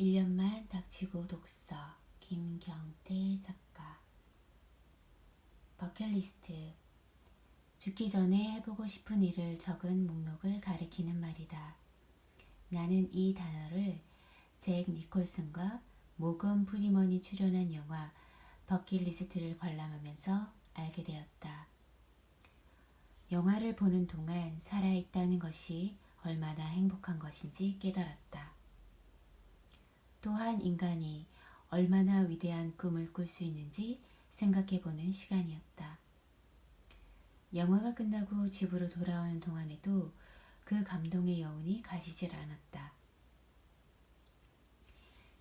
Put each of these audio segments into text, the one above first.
1년만 닥치고 독서 김경태 작가. 버킷리스트. 죽기 전에 해보고 싶은 일을 적은 목록을 가리키는 말이다. 나는 이 단어를 잭 니콜슨과 모건 프리먼이 출연한 영화 버킷리스트를 관람하면서 알게 되었다. 영화를 보는 동안 살아있다는 것이 얼마나 행복한 것인지 깨달았다. 또한 인간이 얼마나 위대한 꿈을 꿀 수 있는지 생각해보는 시간이었다. 영화가 끝나고 집으로 돌아오는 동안에도 그 감동의 여운이 가시질 않았다.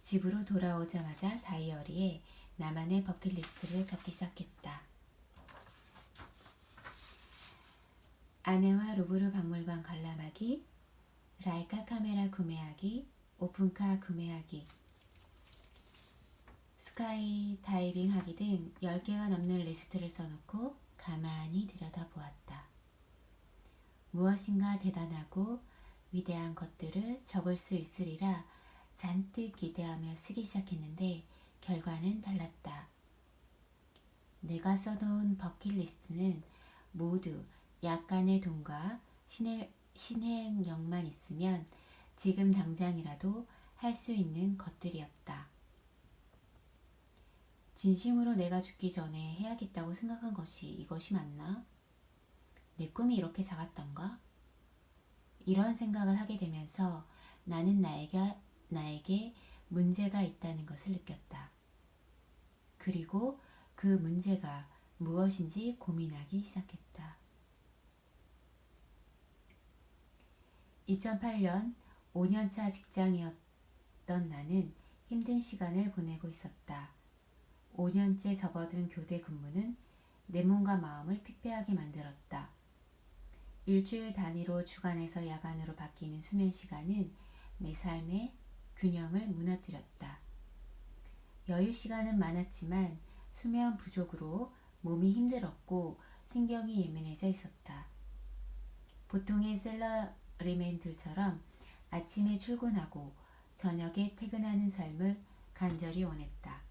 집으로 돌아오자마자 다이어리에 나만의 버킷리스트를 적기 시작했다. 아내와 루브르 박물관 관람하기, 라이카 카메라 구매하기, 오픈카 구매하기, 스카이 다이빙 하기 등 10개가 넘는 리스트를 써놓고 가만히 들여다보았다. 무엇인가 대단하고 위대한 것들을 적을 수 있으리라 잔뜩 기대하며 쓰기 시작했는데 결과는 달랐다. 내가 써놓은 버킷리스트는 모두 약간의 돈과 신행력만 있으면 지금 당장이라도 할 수 있는 것들이었다. 진심으로 내가 죽기 전에 해야겠다고 생각한 것이 이것이 맞나? 내 꿈이 이렇게 작았던가? 이런 생각을 하게 되면서 나는 나에게 문제가 있다는 것을 느꼈다. 그리고 그 문제가 무엇인지 고민하기 시작했다. 2008년 5년차 직장이었던 나는 힘든 시간을 보내고 있었다. 5년째 접어든 교대 근무는 내 몸과 마음을 피폐하게 만들었다. 일주일 단위로 주간에서 야간으로 바뀌는 수면 시간은 내 삶의 균형을 무너뜨렸다. 여유 시간은 많았지만 수면 부족으로 몸이 힘들었고 신경이 예민해져 있었다. 보통의 셀러리맨들처럼 아침에 출근하고 저녁에 퇴근하는 삶을 간절히 원했다.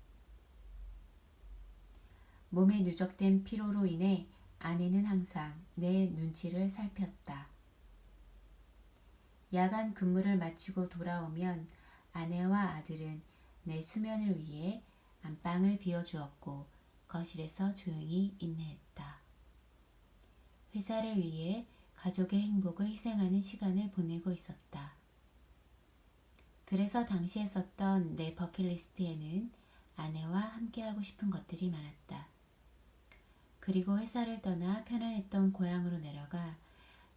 몸에 누적된 피로로 인해 아내는 항상 내 눈치를 살폈다. 야간 근무를 마치고 돌아오면 아내와 아들은 내 수면을 위해 안방을 비워주었고 거실에서 조용히 인내했다. 회사를 위해 가족의 행복을 희생하는 시간을 보내고 있었다. 그래서 당시에 썼던 내 버킷리스트에는 아내와 함께하고 싶은 것들이 많았다. 그리고 회사를 떠나 편안했던 고향으로 내려가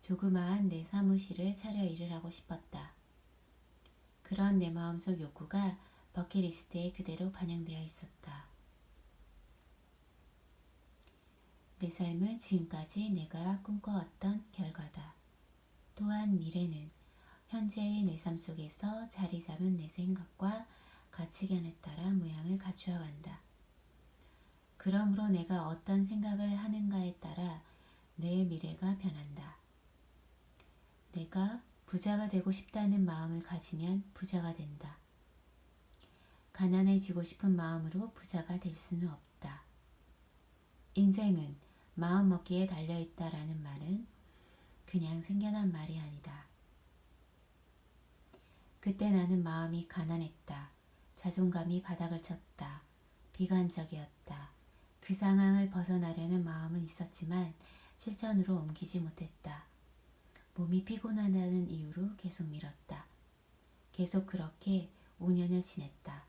조그마한 내 사무실을 차려 일을 하고 싶었다. 그런 내 마음속 욕구가 버킷리스트에 그대로 반영되어 있었다. 내 삶은 지금까지 내가 꿈꿔왔던 결과다. 또한 미래는 현재의 내 삶 속에서 자리 잡은 내 생각과 가치관에 따라 모양을 갖추어 간다. 그러므로 내가 어떤 생각을 하는가에 따라 내 미래가 변한다. 내가 부자가 되고 싶다는 마음을 가지면 부자가 된다. 가난해지고 싶은 마음으로 부자가 될 수는 없다. 인생은 마음먹기에 달려있다라는 말은 그냥 생겨난 말이 아니다. 그때 나는 마음이 가난했다. 자존감이 바닥을 쳤다. 비관적이었다. 그 상황을 벗어나려는 마음은 있었지만 실천으로 옮기지 못했다. 몸이 피곤하다는 이유로 계속 미뤘다. 계속 그렇게 5년을 지냈다.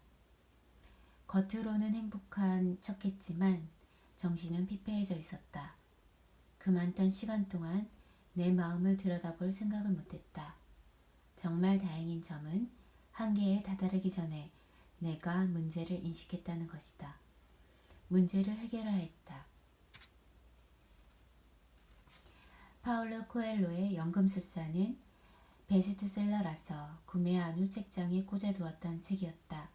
겉으로는 행복한 척했지만 정신은 피폐해져 있었다. 그 많던 시간 동안 내 마음을 들여다볼 생각을 못했다. 정말 다행인 점은 한계에 다다르기 전에 내가 문제를 인식했다는 것이다. 문제를 해결하였다. 파울로 코엘로의 연금술사는 베스트셀러라서 구매한 후 책장에 꽂아두었던 책이었다.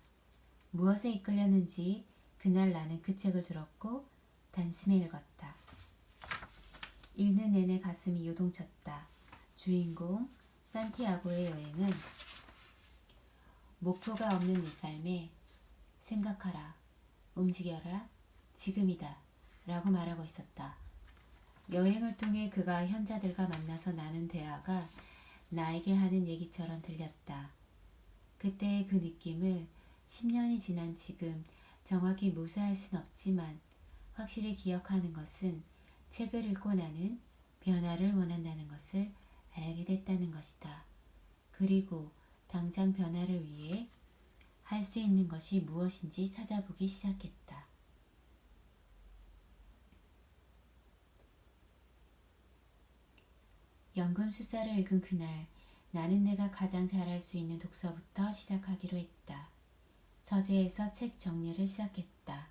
무엇에 이끌렸는지 그날 나는 그 책을 들었고 단숨에 읽었다. 읽는 내내 가슴이 요동쳤다. 주인공 산티아고의 여행은 목표가 없는 내 삶에 생각하라, 움직여라, 지금이다 라고 말하고 있었다. 여행을 통해 그가 현자들과 만나서 나눈 대화가 나에게 하는 얘기처럼 들렸다. 그때의 그 느낌을 10년이 지난 지금 정확히 묘사할 순 없지만 확실히 기억하는 것은 책을 읽고 나는 변화를 원한다는 것을 알게 됐다는 것이다. 그리고 당장 변화를 위해 할 수 있는 것이 무엇인지 찾아보기 시작했다. 연금술사를 읽은 그날 나는 내가 가장 잘할 수 있는 독서부터 시작하기로 했다. 서재에서 책 정리를 시작했다.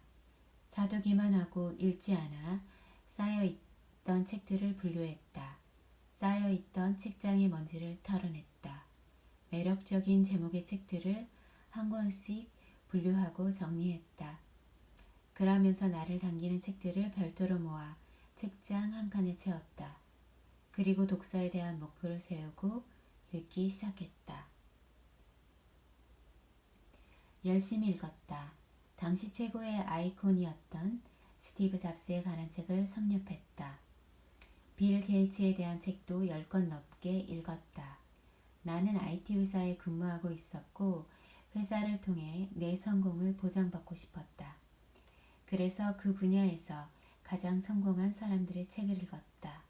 사두기만 하고 읽지 않아 쌓여있던 책들을 분류했다. 쌓여있던 책장의 먼지를 털어냈다. 매력적인 제목의 책들을 한 권씩 분류하고 정리했다. 그러면서 나를 당기는 책들을 별도로 모아 책장 한 칸에 채웠다. 그리고 독서에 대한 목표를 세우고 읽기 시작했다. 열심히 읽었다. 당시 최고의 아이콘이었던 스티브 잡스에 관한 책을 섭렵했다. 빌 게이츠에 대한 책도 10권 넘게 읽었다. 나는 IT 회사에 근무하고 있었고 회사를 통해 내 성공을 보장받고 싶었다. 그래서 그 분야에서 가장 성공한 사람들의 책을 읽었다.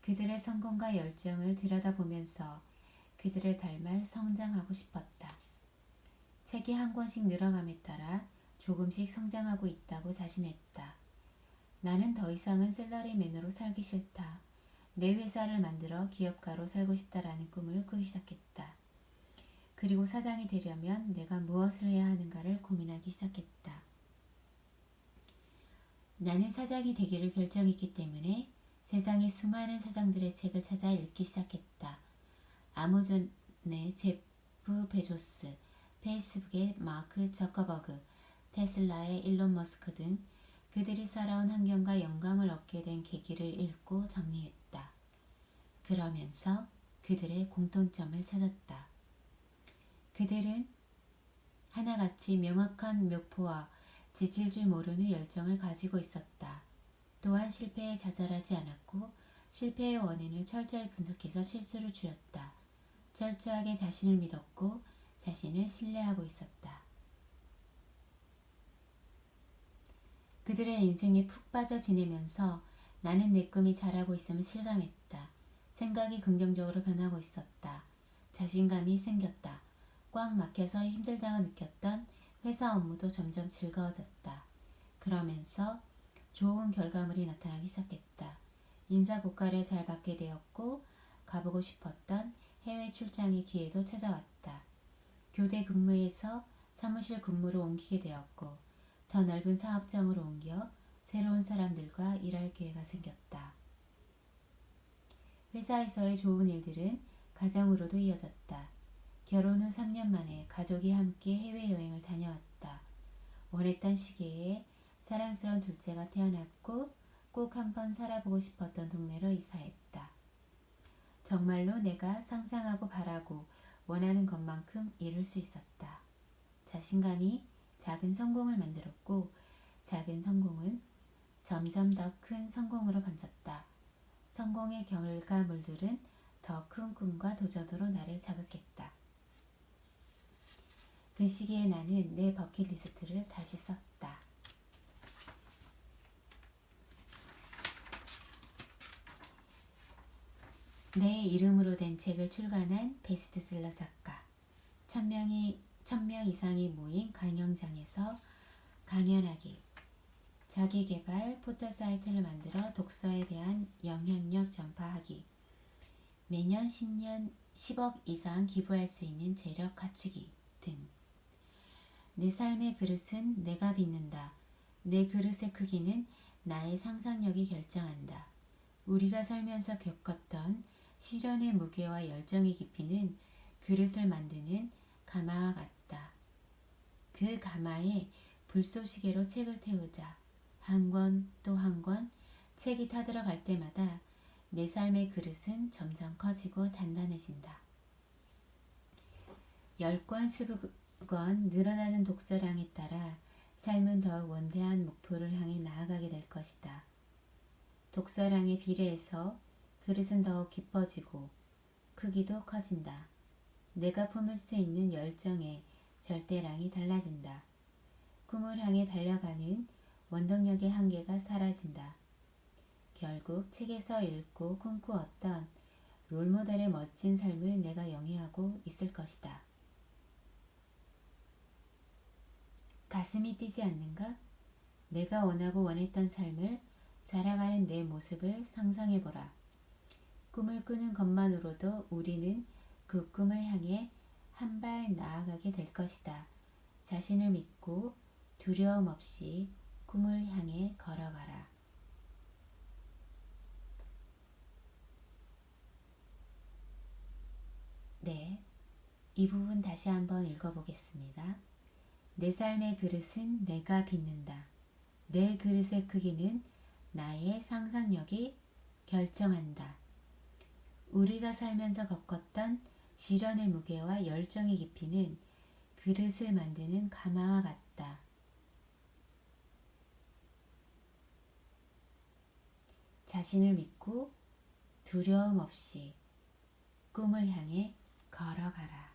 그들의 성공과 열정을 들여다보면서 그들을 닮아 성장하고 싶었다. 책이 한 권씩 늘어감에 따라 조금씩 성장하고 있다고 자신했다. 나는 더 이상은 셀러리맨으로 살기 싫다. 내 회사를 만들어 기업가로 살고 싶다라는 꿈을 꾸기 시작했다. 그리고 사장이 되려면 내가 무엇을 해야 하는가를 고민하기 시작했다. 나는 사장이 되기를 결정했기 때문에 세상의 수많은 사장들의 책을 찾아 읽기 시작했다. 아마존의 제프 베조스, 페이스북의 마크 저커버그, 테슬라의 일론 머스크 등 그들이 살아온 환경과 영감을 얻게 된 계기를 읽고 정리했다. 그러면서 그들의 공통점을 찾았다. 그들은 하나같이 명확한 묘표와 지칠 줄 모르는 열정을 가지고 있었다. 또한 실패에 좌절하지 않았고 실패의 원인을 철저히 분석해서 실수를 줄였다. 철저하게 자신을 믿었고 자신을 신뢰하고 있었다. 그들의 인생에 푹 빠져 지내면서 나는 내 꿈이 자라고 있음을 실감했다. 생각이 긍정적으로 변하고 있었다. 자신감이 생겼다. 꽉 막혀서 힘들다고 느꼈던 회사 업무도 점점 즐거워졌다. 그러면서 좋은 결과물이 나타나기 시작했다. 인사고과를 잘 받게 되었고 가보고 싶었던 해외 출장의 기회도 찾아왔다. 교대 근무에서 사무실 근무로 옮기게 되었고 더 넓은 사업장으로 옮겨 새로운 사람들과 일할 기회가 생겼다. 회사에서의 좋은 일들은 가정으로도 이어졌다. 결혼 후 3년 만에 가족이 함께 해외여행을 다녀왔다. 원했던 시기에 사랑스러운 둘째가 태어났고 꼭 한번 살아보고 싶었던 동네로 이사했다. 정말로 내가 상상하고 바라고 원하는 것만큼 이룰 수 있었다. 자신감이 작은 성공을 만들었고 작은 성공은 점점 더 큰 성공으로 번졌다. 성공의 결과물들은 더 큰 꿈과 도전으로 나를 자극했다. 그 시기에 나는 내 버킷리스트를 다시 썼다. 내 이름으로 된 책을 출간한 베스트셀러 작가, 1000명 이상이 모인 강연장에서 강연하기, 자기계발 포털사이트를 만들어 독서에 대한 영향력 전파하기, 매년 10억 이상 기부할 수 있는 재력 갖추기 등. 내 삶의 그릇은 내가 빚는다. 내 그릇의 크기는 나의 상상력이 결정한다. 우리가 살면서 겪었던 시련의 무게와 열정의 깊이는 그릇을 만드는 가마와 같다. 그 가마에 불쏘시개로 책을 태우자. 한 권 또 한 권 책이 타들어갈 때마다 내 삶의 그릇은 점점 커지고 단단해진다. 10권, 20권 늘어나는 독서량에 따라 삶은 더욱 원대한 목표를 향해 나아가게 될 것이다. 독서량에 비례해서 그릇은 더욱 깊어지고 크기도 커진다. 내가 품을 수 있는 열정의 절대량이 달라진다. 꿈을 향해 달려가는 원동력의 한계가 사라진다. 결국 책에서 읽고 꿈꾸었던 롤모델의 멋진 삶을 내가 영위하고 있을 것이다. 가슴이 뛰지 않는가? 내가 원하고 원했던 삶을 살아가는 내 모습을 상상해보라. 꿈을 꾸는 것만으로도 우리는 그 꿈을 향해 한 발 나아가게 될 것이다. 자신을 믿고 두려움 없이 꿈을 향해 걸어가라. 네, 이 부분 다시 한번 읽어보겠습니다. 내 삶의 그릇은 내가 빚는다. 내 그릇의 크기는 나의 상상력이 결정한다. 우리가 살면서 겪었던 시련의 무게와 열정의 깊이는 그릇을 만드는 가마와 같다. 자신을 믿고 두려움 없이 꿈을 향해 걸어가라.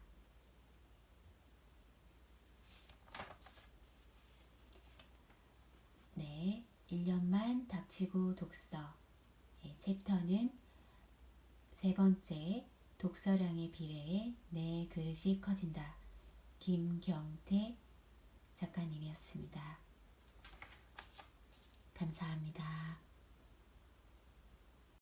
네, 1년만 닥치고 독서. 챕터는 세 번째, 독서량에 비례해 내 그릇이 커진다. 김경태 작가님이었습니다. 감사합니다.